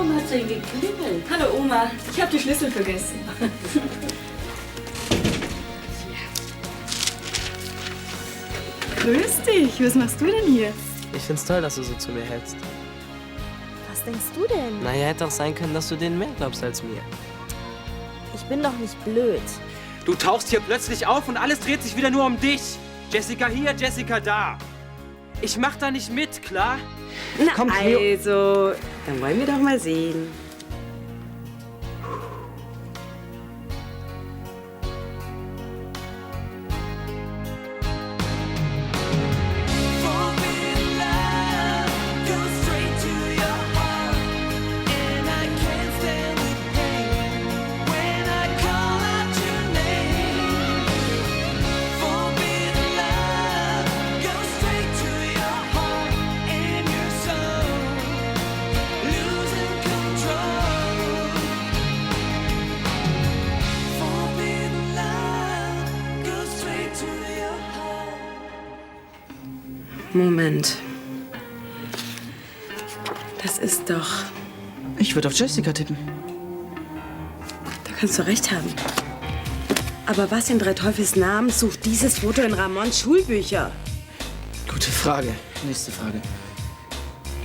Warum hat sie geklingelt? Hallo Oma, ich habe die Schlüssel vergessen. Grüß dich, was machst du denn hier? Ich find's toll, dass du so zu mir hältst. Was denkst du denn? Naja, hätte auch sein können, dass du denen mehr glaubst als mir. Ich bin doch nicht blöd. Du tauchst hier plötzlich auf und alles dreht sich wieder nur um dich. Jessica hier, Jessica da. Ich mach da nicht mit, klar? Na Komm, Cleo. also, dann wollen wir doch mal sehen. Moment. Das ist doch... Ich würde auf Jessica tippen. Da kannst du recht haben. Aber was in drei Teufels Namen sucht dieses Foto in Ramons Schulbücher? Gute Frage. Nächste Frage.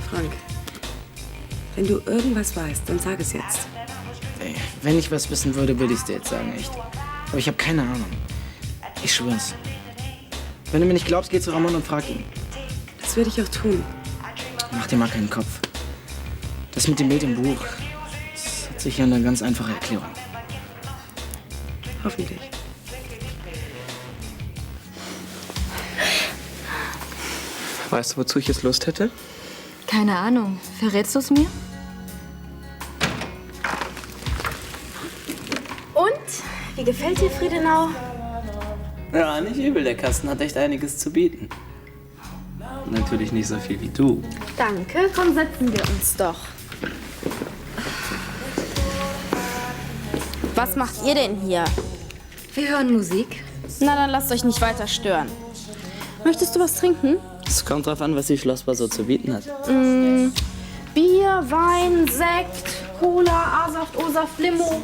Frank, wenn du irgendwas weißt, dann sag es jetzt. Ey, wenn ich was wissen würde, würde ich es dir jetzt sagen, echt. Aber ich habe keine Ahnung. Ich schwör's. Wenn du mir nicht glaubst, geh zu Ramon und frag ihn. Das würde ich auch tun. Mach dir mal keinen Kopf. Das mit dem Bild im Buch, das hat sicher eine ganz einfache Erklärung. Hoffentlich. Weißt du, wozu ich jetzt Lust hätte? Keine Ahnung. Verrätst du es mir? Und? Wie gefällt dir Friedenau? Ja, nicht übel. Der Kasten hat echt einiges zu bieten. Natürlich nicht so viel wie du. Danke, komm, setzen wir uns doch. Was macht ihr denn hier? Wir hören Musik. Na, dann lasst euch nicht weiter stören. Möchtest du was trinken? Es kommt drauf an, was die Schlossbar so zu bieten hat. Bier, Wein, Sekt, Cola, A-Saft, O-Saft, Limo.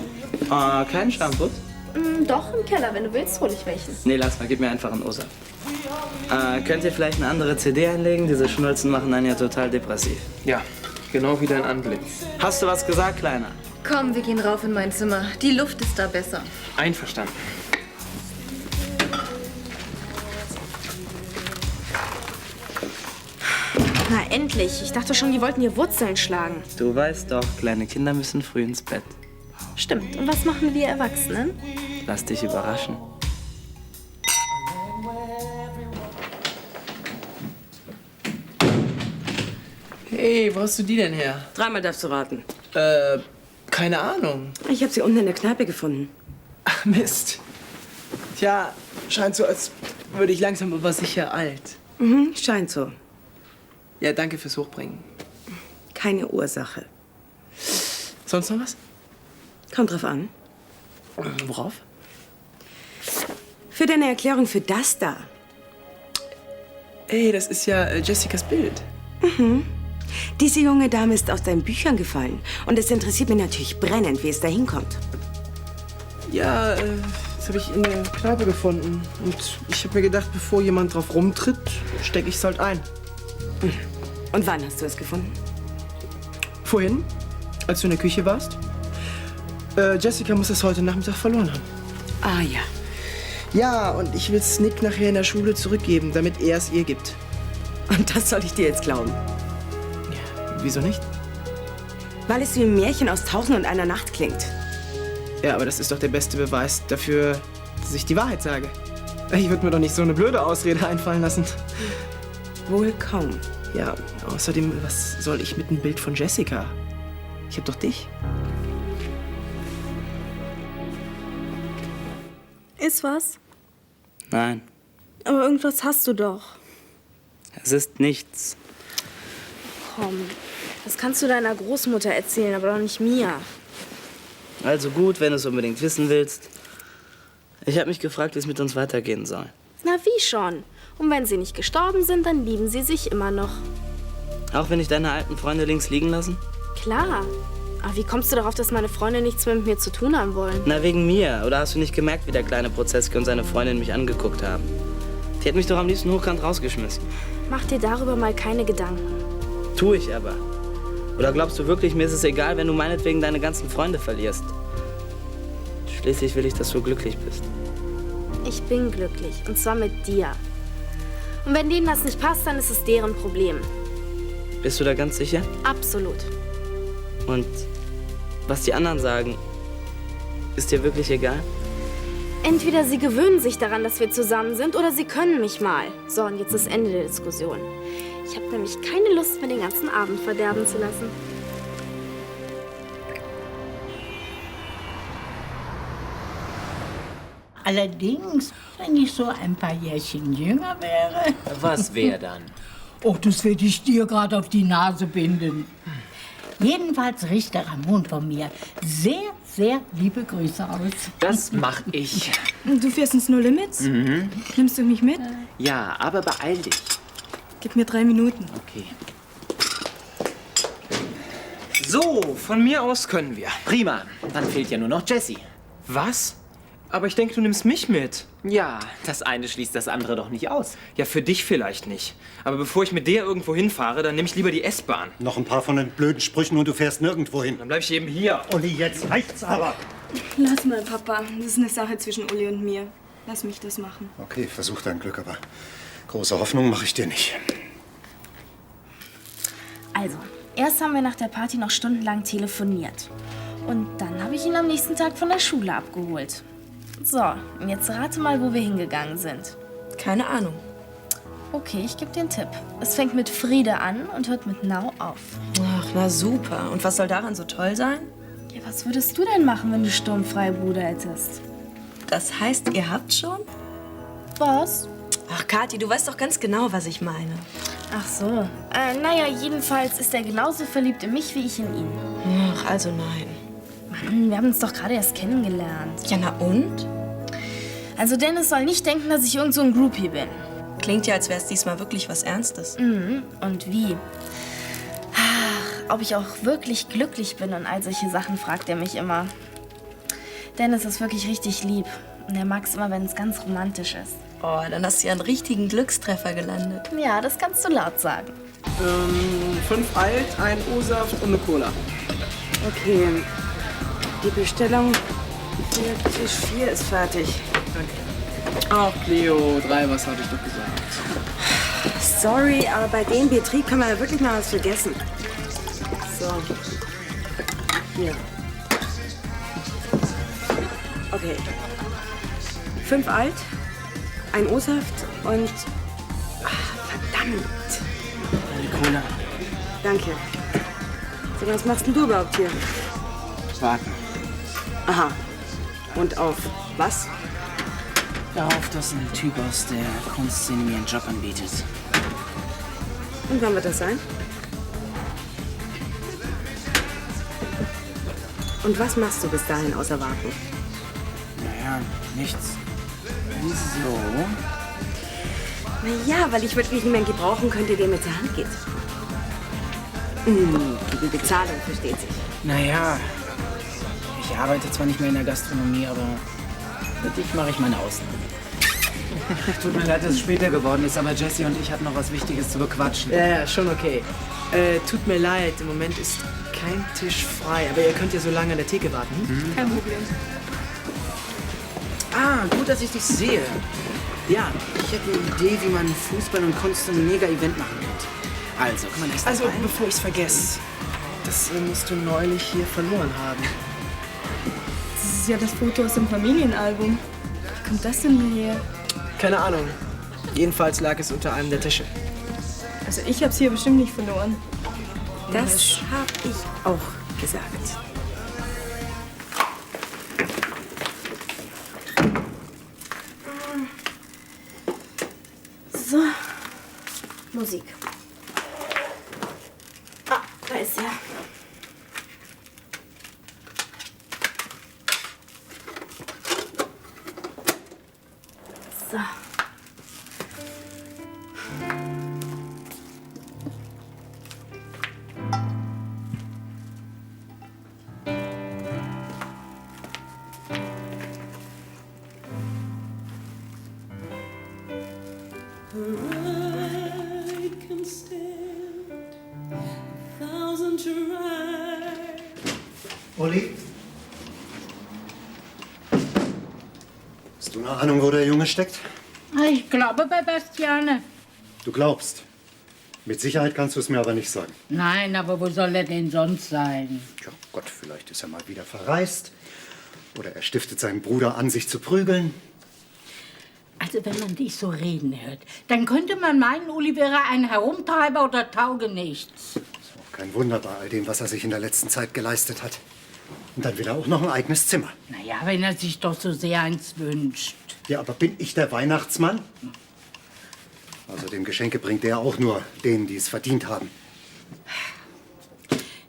Kein Shampoo? Doch, im Keller. Wenn du willst, hol ich welchen. Nee, lass mal, gib mir einfach einen Osa. Könnt ihr vielleicht eine andere CD einlegen? Diese Schnulzen machen einen ja total depressiv. Ja, genau wie dein Anblick. Hast du was gesagt, Kleiner? Komm, wir gehen rauf in mein Zimmer. Die Luft ist da besser. Einverstanden. Na, endlich. Ich dachte schon, die wollten hier Wurzeln schlagen. Du weißt doch, kleine Kinder müssen früh ins Bett. Stimmt. Und was machen wir Erwachsenen? Lass dich überraschen. Hey, wo hast du die denn her? Dreimal darfst du raten. Keine Ahnung. Ich habe sie unten in der Kneipe gefunden. Ach, Mist. Tja, scheint so, als würde ich langsam aber sicher alt. Mhm, scheint so. Ja, danke fürs Hochbringen. Keine Ursache. Sonst noch was? Kommt drauf an. Worauf? Für deine Erklärung für das da. Ey, das ist ja Jessicas Bild. Diese junge Dame ist aus deinen Büchern gefallen. Und es interessiert mich natürlich brennend, wie es da hinkommt. Ja, das habe ich in der Kneipe gefunden. Und ich habe mir gedacht, bevor jemand drauf rumtritt, stecke ich es halt ein. Und wann hast du es gefunden? Vorhin, als du in der Küche warst. Jessica muss es heute Nachmittag verloren haben. Ah ja. Ja, und ich will Nick nachher in der Schule zurückgeben, damit er es ihr gibt. Und das soll ich dir jetzt glauben? Wieso nicht? Weil es wie ein Märchen aus 1001 Nacht klingt. Ja, aber das ist doch der beste Beweis dafür, dass ich die Wahrheit sage. Ich würde mir doch nicht so eine blöde Ausrede einfallen lassen. Wohl kaum. Ja, außerdem, was soll ich mit einem Bild von Jessica? Ich hab doch dich. Ist was? Nein, Aber irgendwas hast du doch. es ist nichts. Komm, das kannst du deiner Großmutter erzählen, aber doch nicht mir. Also gut, wenn du es unbedingt wissen willst. Ich habe mich gefragt, wie es mit uns weitergehen soll. Na, wie schon? Und wenn sie nicht gestorben sind, dann lieben sie sich immer noch. Auch wenn ich deine alten Freunde links liegen lassen? Klar. Aber wie kommst du darauf, dass meine Freunde nichts mehr mit mir zu tun haben wollen? Na, wegen mir. Oder hast du nicht gemerkt, wie der kleine Prozeski und seine Freundin mich angeguckt haben? Die hätten mich doch am liebsten hochkant rausgeschmissen. Mach dir darüber mal keine Gedanken. Tu ich aber. Oder glaubst du wirklich, mir ist es egal, wenn du meinetwegen deine ganzen Freunde verlierst? Schließlich will ich, dass du glücklich bist. Ich bin glücklich. Und zwar mit dir. Und wenn denen das nicht passt, dann ist es deren Problem. Bist du da ganz sicher? Absolut. Und was die anderen sagen, ist dir wirklich egal? Entweder sie gewöhnen sich daran, dass wir zusammen sind, oder sie können mich mal. So, und jetzt ist Ende der Diskussion. Ich habe nämlich keine Lust, mir den ganzen Abend verderben zu lassen. Allerdings, wenn ich so ein paar Jährchen jünger wäre. Was wäre dann? Oh, das werde ich dir gerade auf die Nase binden. Jedenfalls richte Ramon von mir sehr, sehr liebe Grüße aus. Das mach ich. Du fährst ins No Limits? Nimmst du mich mit? Ja, aber beeil dich. Gib mir 3 Minuten. Okay. So, von mir aus können wir. Prima. Dann fehlt ja nur noch Jessie. Was? Aber ich denke, du nimmst mich mit. Ja, das eine schließt das andere doch nicht aus. Ja, für dich vielleicht nicht. Aber bevor ich mit der irgendwo hinfahre, dann nehme ich lieber die S-Bahn. Noch ein paar von den blöden Sprüchen und du fährst nirgendwo hin. Dann bleib ich eben hier. Uli, jetzt reicht's aber. Lass mal, Papa. Das ist eine Sache zwischen Uli und mir. Lass mich das machen. Okay, versuch dein Glück, aber große Hoffnung mache ich dir nicht. Also, erst haben wir nach der Party noch stundenlang telefoniert. Und dann habe ich ihn am nächsten Tag von der Schule abgeholt. So, und jetzt rate mal, wo wir hingegangen sind. Keine Ahnung. Okay, ich gebe dir einen Tipp. Es fängt mit Friede an und hört mit Now auf. Ach, na super. Und was soll daran so toll sein? Ja, was würdest du denn machen, wenn du sturmfreie Bude hättest? Das heißt, ihr habt schon? Was? Ach, Kathi, du weißt doch ganz genau, was ich meine. Ach so. Naja, jedenfalls ist er genauso verliebt in mich wie ich in ihn. Ach, also nein. Mann, wir haben uns doch gerade erst kennengelernt. Ja, na und? Also Dennis soll nicht denken, dass ich irgend so ein Groupie bin. Klingt ja, als wäre es diesmal wirklich was Ernstes. Mhm. Und wie? Ach, ob ich auch wirklich glücklich bin und all solche Sachen, fragt er mich immer. Dennis ist wirklich richtig lieb. Und er mag es immer, wenn es ganz romantisch ist. Oh, dann hast du ja einen richtigen Glückstreffer gelandet. Ja, das kannst du laut sagen. 5 Alt, ein O-Saft und eine Cola. Okay, die Bestellung für Tisch 4 ist fertig. Ach, Cleo, 3, was hatte ich doch gesagt? Sorry, aber bei dem Betrieb kann man ja wirklich mal was vergessen. So. Hier. Okay. 5 Alt, ein O-Saft und... Ach, verdammt. Eine Cola. Danke. So, was machst denn du überhaupt hier? Warten. Aha. Und auf was? Darauf, dass ein Typ aus der Kunstszene mir einen Job anbietet. Und wann wird das sein? Und was machst du bis dahin außer warten? Naja, nichts. Wieso? Naja, weil ich wirklich niemanden gebrauchen könnte, der mir zur Hand geht. Die Bezahlung versteht sich. Naja, ich arbeite zwar nicht mehr in der Gastronomie, aber für dich mache ich meine Ausnahme. Tut mir leid, dass es später geworden ist, aber Jessie und ich hatten noch was Wichtiges zu bequatschen. Ja, schon okay. Tut mir leid, im Moment ist kein Tisch frei, aber ihr könnt ja so lange an der Theke warten. Kein Problem. Ah, gut, dass ich dich sehe. Ja, ich hätte eine Idee, wie man Fußball und Kunst ein Mega-Event machen könnte. Also, kann man erst Also, rein? bevor ich's vergesse, das musst du neulich hier verloren haben. Das ist ja das Foto aus dem Familienalbum. Wie kommt das denn hierher? Keine Ahnung. Jedenfalls lag es unter einem der Tische. Also ich hab's hier bestimmt nicht verloren. Das hab ich auch gesagt. So. Musik. Ah, da ist er. So. Uli? Hast du eine Ahnung, wo der Junge steckt? Ich glaube bei Bastiane. Du glaubst. Mit Sicherheit kannst du es mir aber nicht sagen. Nein, aber wo soll er denn sonst sein? Tja, Gott, vielleicht ist er mal wieder verreist. Oder er stiftet seinen Bruder an, sich zu prügeln. Also wenn man dich so reden hört, dann könnte man meinen, Uli wäre ein Herumtreiber oder Taugenichts. Ist auch kein Wunder bei all dem, was er sich in der letzten Zeit geleistet hat. Und dann will er auch noch ein eigenes Zimmer. Naja, wenn er sich doch so sehr eins wünscht. Ja, aber bin ich der Weihnachtsmann? Außerdem Geschenke bringt er auch nur denen, die es verdient haben.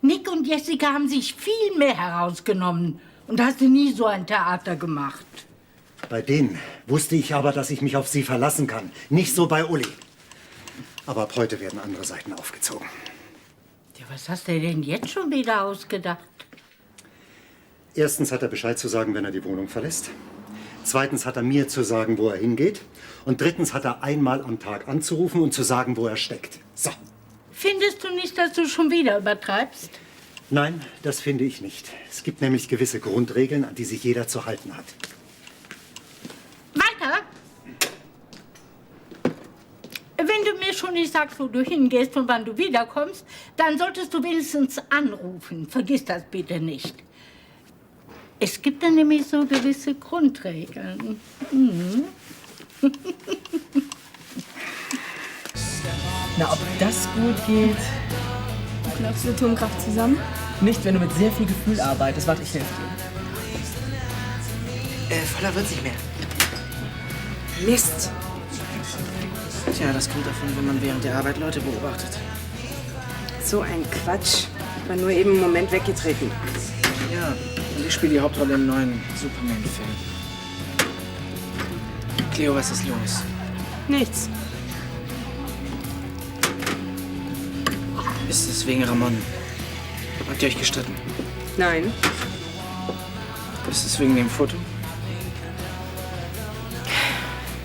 Nick und Jessica haben sich viel mehr herausgenommen. Und hast du nie so ein Theater gemacht. Bei denen wusste ich aber, dass ich mich auf sie verlassen kann. Nicht so bei Uli. Aber ab heute werden andere Seiten aufgezogen. Ja, was hast du denn jetzt schon wieder ausgedacht? Erstens hat er Bescheid zu sagen, wenn er die Wohnung verlässt. Zweitens hat er mir zu sagen, wo er hingeht. Und drittens hat er einmal am Tag anzurufen und zu sagen, wo er steckt. So. Findest du nicht, dass du schon wieder übertreibst? Nein, das finde ich nicht. Es gibt nämlich gewisse Grundregeln, an die sich jeder zu halten hat. Weiter! Wenn du mir schon nicht sagst, wo du hingehst und wann du wiederkommst, dann solltest du wenigstens anrufen. Vergiss das bitte nicht. Es gibt dann nämlich so gewisse Grundregeln. Mhm. Na, ob das gut geht? Glaubst du, wir tun Kraft zusammen? Nicht, wenn du mit sehr viel Gefühl arbeitest. Warte, ich helfe dir. Voller wird's nicht mehr. Mist. Tja, das kommt davon, wenn man während der Arbeit Leute beobachtet. So ein Quatsch. Ich war nur eben einen Moment weggetreten. Ja, und ich spiele die Hauptrolle im neuen Superman-Film. Cleo, was ist los? Nichts. Ist es wegen Ramon? Habt ihr euch gestritten? Nein. Ist es wegen dem Foto?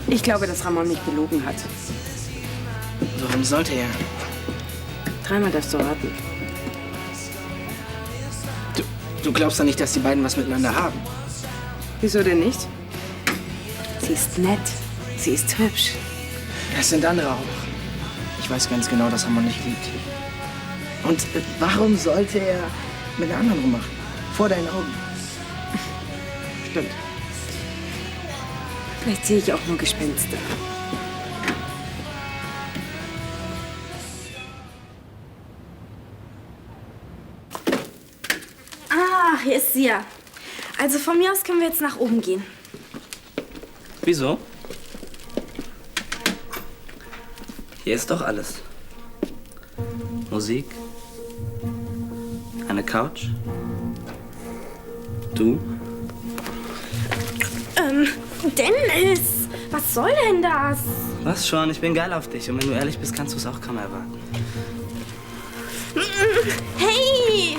Ich glaube, dass Ramon mich belogen hat. Warum sollte er? Dreimal darfst du raten. Du glaubst doch nicht, dass die beiden was miteinander haben? Wieso denn nicht? Sie ist nett. Sie ist hübsch. Das sind andere auch. Ich weiß ganz genau, dass Ramon mich liebt. Und warum sollte er mit einer anderen rummachen? Vor deinen Augen. Stimmt. Vielleicht sehe ich auch nur Gespenster. Ah, hier ist sie ja. Also von mir aus können wir jetzt nach oben gehen. Wieso? Hier ist doch alles. Musik. Eine Couch. Du. Dennis, was soll denn das? Was schon? Ich bin geil auf dich. Und wenn du ehrlich bist, kannst du es auch kaum erwarten. Hey!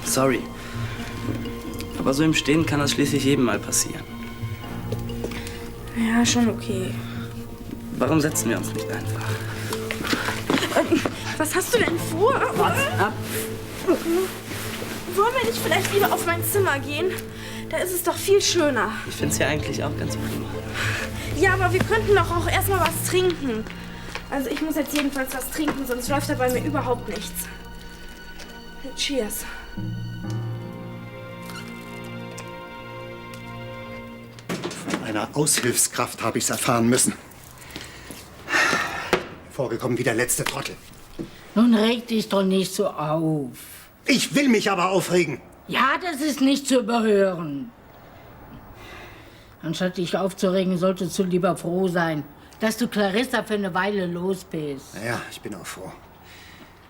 Sorry. Aber so im Stehen kann das schließlich jedem mal passieren. Ja, schon okay. Warum setzen wir uns nicht einfach? Was hast du denn vor? Warte ab. Wollen wir nicht vielleicht lieber auf mein Zimmer gehen? Da ist es doch viel schöner. Ich find's hier eigentlich auch ganz prima. Ja, aber wir könnten doch auch erstmal was trinken. Also ich muss jetzt jedenfalls was trinken, sonst läuft da bei mir überhaupt nichts. Cheers. Von einer Aushilfskraft habe ich es erfahren müssen. Vorgekommen wie der letzte Trottel. Nun reg dich doch nicht so auf. Ich will mich aber aufregen. Ja, das ist nicht zu überhören. Anstatt dich aufzuregen, solltest du lieber froh sein, dass du Clarissa für eine Weile los bist. Naja, ich bin auch froh.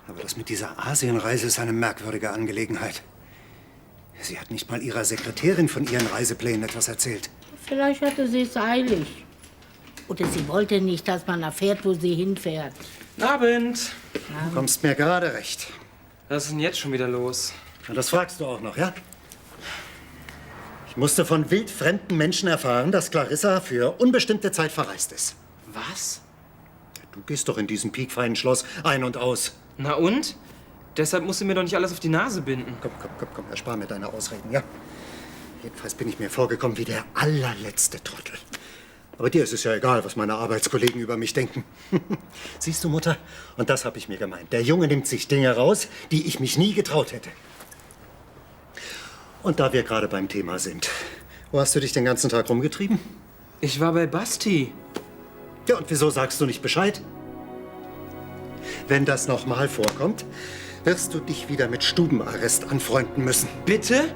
Aber das mit dieser Asienreise ist eine merkwürdige Angelegenheit. Sie hat nicht mal ihrer Sekretärin von ihren Reiseplänen etwas erzählt. Vielleicht hatte sie es eilig. Oder sie wollte nicht, dass man erfährt, wo sie hinfährt. Abend. Du kommst mir gerade recht. Was ist denn jetzt schon wieder los? Und das fragst du auch noch, ja? Ich musste von wildfremden Menschen erfahren, dass Clarissa für unbestimmte Zeit verreist ist. Was? Du gehst doch in diesem piekfeinen Schloss ein und aus. Na und? Deshalb musst du mir doch nicht alles auf die Nase binden. Komm, erspar mir deine Ausreden, ja? Jedenfalls bin ich mir vorgekommen wie der allerletzte Trottel. Aber dir ist es ja egal, was meine Arbeitskollegen über mich denken. Siehst du, Mutter? Und das habe ich mir gemeint. Der Junge nimmt sich Dinge raus, die ich mich nie getraut hätte. Und da wir gerade beim Thema sind, wo hast du dich den ganzen Tag rumgetrieben? Ich war bei Basti. Ja, und wieso sagst du nicht Bescheid? Wenn das noch mal vorkommt, wirst du dich wieder mit Stubenarrest anfreunden müssen. Bitte?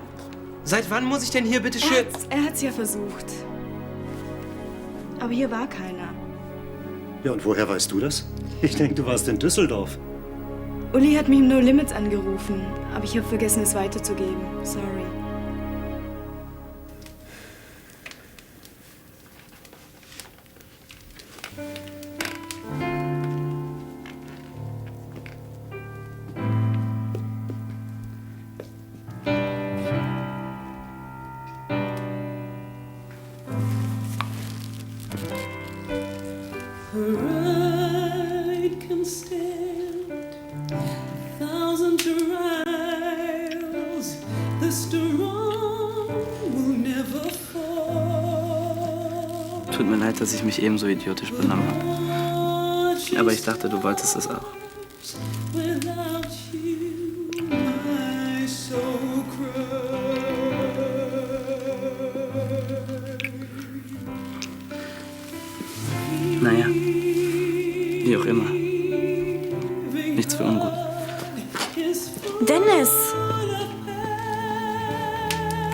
Seit wann muss ich denn hier bitte schön... Er hat's ja versucht. Aber hier war keiner. Ja, und woher weißt du das? Ich denke, du warst in Düsseldorf. Uli hat mich im No Limits angerufen, aber ich habe vergessen, es weiterzugeben. Sorry. Tut mir leid, dass ich mich ebenso idiotisch benommen habe. Aber ich dachte, du wolltest es auch. Naja, wie auch immer. Nichts für ungut. Dennis!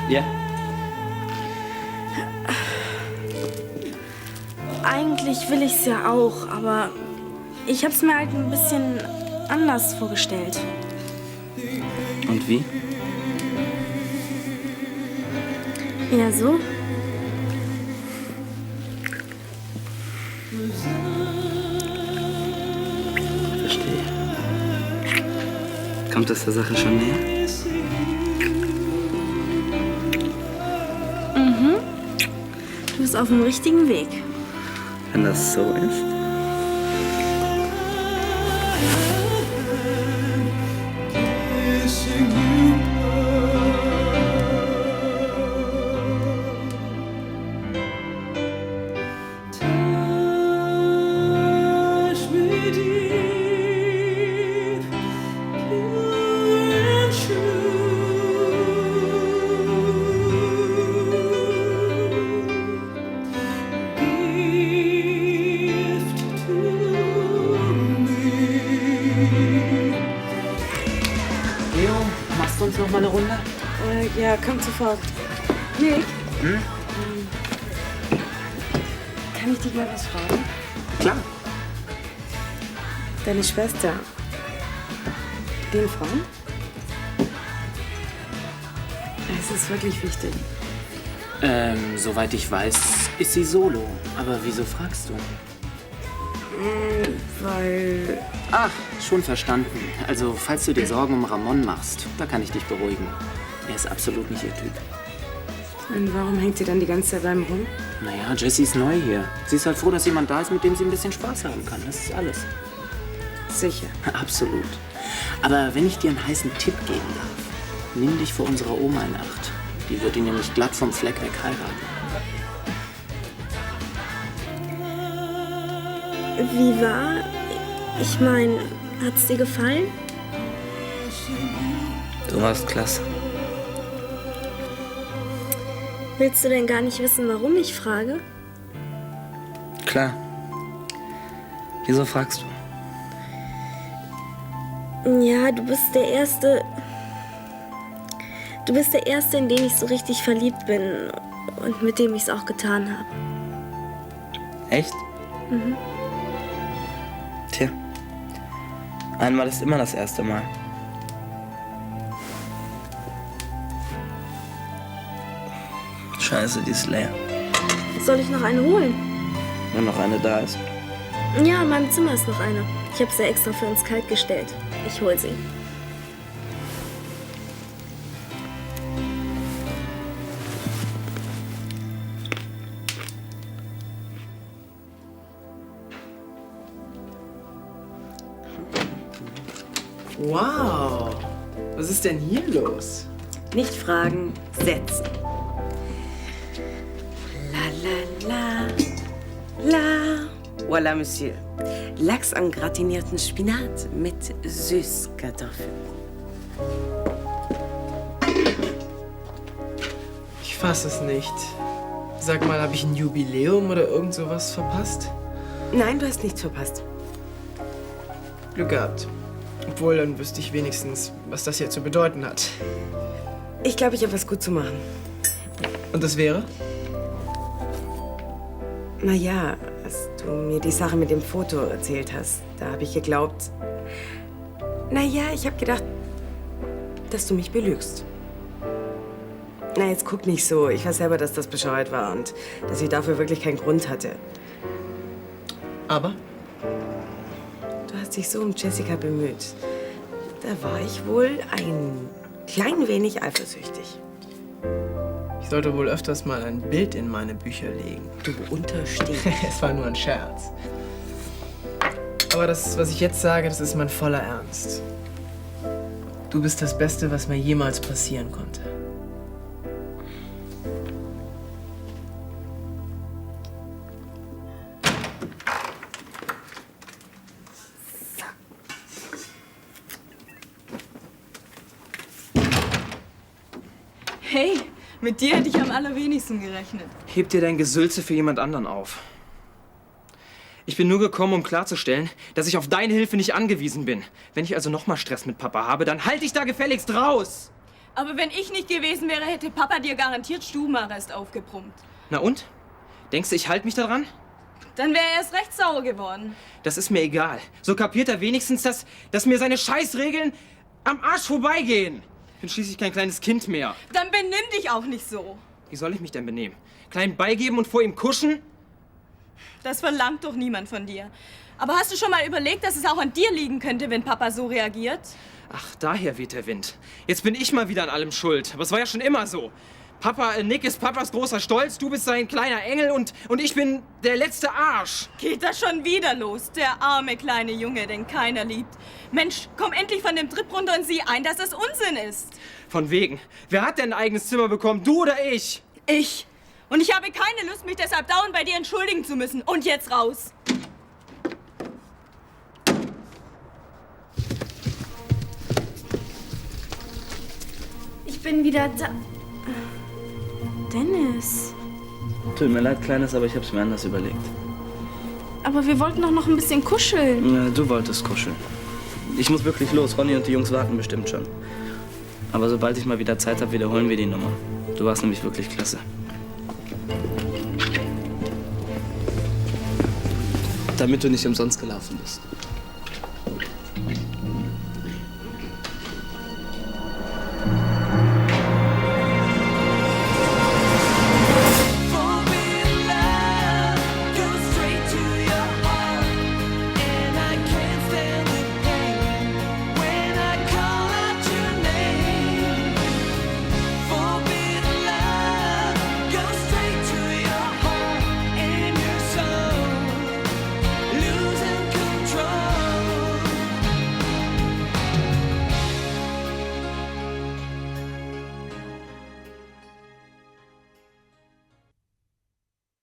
Ja? Eigentlich will ich's ja auch, aber ich hab's mir halt ein bisschen anders vorgestellt. Und wie? Ja, so? Verstehe. Kommt das der Sache schon näher? Mhm. Du bist auf dem richtigen Weg. Wenn das so ist. Machst du uns noch mal eine Runde? Ja, kommt sofort. Nick? Kann ich dich mal was fragen? Klar. Deine Schwester. Den Frauen? Es ist wirklich wichtig. Soweit ich weiß, ist sie solo. Aber wieso fragst du? Weil... Ach, schon verstanden. Also, falls du dir Sorgen um Ramon machst, da kann ich dich beruhigen. Er ist absolut nicht ihr Typ. Und warum hängt sie dann die ganze Zeit bei ihm rum? Naja, Jessie ist neu hier. Sie ist halt froh, dass jemand da ist, mit dem sie ein bisschen Spaß haben kann. Das ist alles. Sicher. Absolut. Aber wenn ich dir einen heißen Tipp geben darf, nimm dich vor unserer Oma in Acht. Die wird ihn nämlich glatt vom Fleck weg heiraten. Wie war? Ich meine, hat's dir gefallen? Du warst klasse. Willst du denn gar nicht wissen, warum ich frage? Klar. Wieso fragst du? Ja, du bist der Erste. Du bist der Erste, in den ich so richtig verliebt bin und mit dem ich es auch getan habe. Echt? Mhm. Tja. Einmal ist immer das erste Mal. Scheiße, die ist leer. Soll ich noch eine holen? Wenn noch eine da ist. Ja, in meinem Zimmer ist noch eine. Ich habe sie extra für uns kalt gestellt. Ich hol sie. Wow. Was ist denn hier los? Nicht fragen, setzen. La la la. La. Voilà, Monsieur. Lachs am gratinierten Spinat mit Süßkartoffeln. Ich fass es nicht. Sag mal, habe ich ein Jubiläum oder irgend sowas verpasst? Nein, du hast nichts verpasst. Glück gehabt. Obwohl, dann wüsste ich wenigstens, was das hier zu bedeuten hat. Ich glaube, ich habe was gut zu machen. Und das wäre? Na ja, als du mir die Sache mit dem Foto erzählt hast, da habe ich geglaubt... Na ja, ich habe gedacht, dass du mich belügst. Na, jetzt guck nicht so. Ich weiß selber, dass das bescheuert war und dass ich dafür wirklich keinen Grund hatte. Aber? Du hast dich so um Jessica bemüht. Da war ich wohl ein klein wenig eifersüchtig. Ich sollte wohl öfters mal ein Bild in meine Bücher legen. Du unterstehst. Es war nur ein Scherz. Aber das, was ich jetzt sage, das ist mein voller Ernst. Du bist das Beste, was mir jemals passieren konnte. Hey, mit dir hätte ich am allerwenigsten gerechnet. Heb dir dein Gesülze für jemand anderen auf. Ich bin nur gekommen, um klarzustellen, dass ich auf deine Hilfe nicht angewiesen bin. Wenn ich also nochmal Stress mit Papa habe, dann halte ich da gefälligst raus. Aber wenn ich nicht gewesen wäre, hätte Papa dir garantiert Stubenarrest aufgebrummt. Na und? Denkst du, ich halte mich daran? Dann wäre er erst recht sauer geworden. Das ist mir egal. So kapiert er wenigstens, dass mir seine Scheißregeln am Arsch vorbeigehen. Ich bin schließlich kein kleines Kind mehr. Dann benimm dich auch nicht so. Wie soll ich mich denn benehmen? Klein beigeben und vor ihm kuschen? Das verlangt doch niemand von dir. Aber hast du schon mal überlegt, dass es auch an dir liegen könnte, wenn Papa so reagiert? Ach, daher weht der Wind. Jetzt bin ich mal wieder an allem schuld. Aber es war ja schon immer so. Nick ist Papas großer Stolz, du bist sein kleiner Engel und ich bin der letzte Arsch. Geht das schon wieder los, der arme kleine Junge, den keiner liebt. Mensch, komm endlich von dem Trip runter und sieh ein, dass das Unsinn ist. Von wegen. Wer hat denn ein eigenes Zimmer bekommen, du oder ich? Ich. Und ich habe keine Lust, mich deshalb dauernd bei dir entschuldigen zu müssen. Und jetzt raus. Ich bin wieder da. Dennis. Tut mir leid, Kleines, aber ich hab's mir anders überlegt. Aber wir wollten doch noch ein bisschen kuscheln. Ja, du wolltest kuscheln. Ich muss wirklich los. Ronny und die Jungs warten bestimmt schon. Aber sobald ich mal wieder Zeit habe, wiederholen wir die Nummer. Du warst nämlich wirklich klasse. Damit du nicht umsonst gelaufen bist.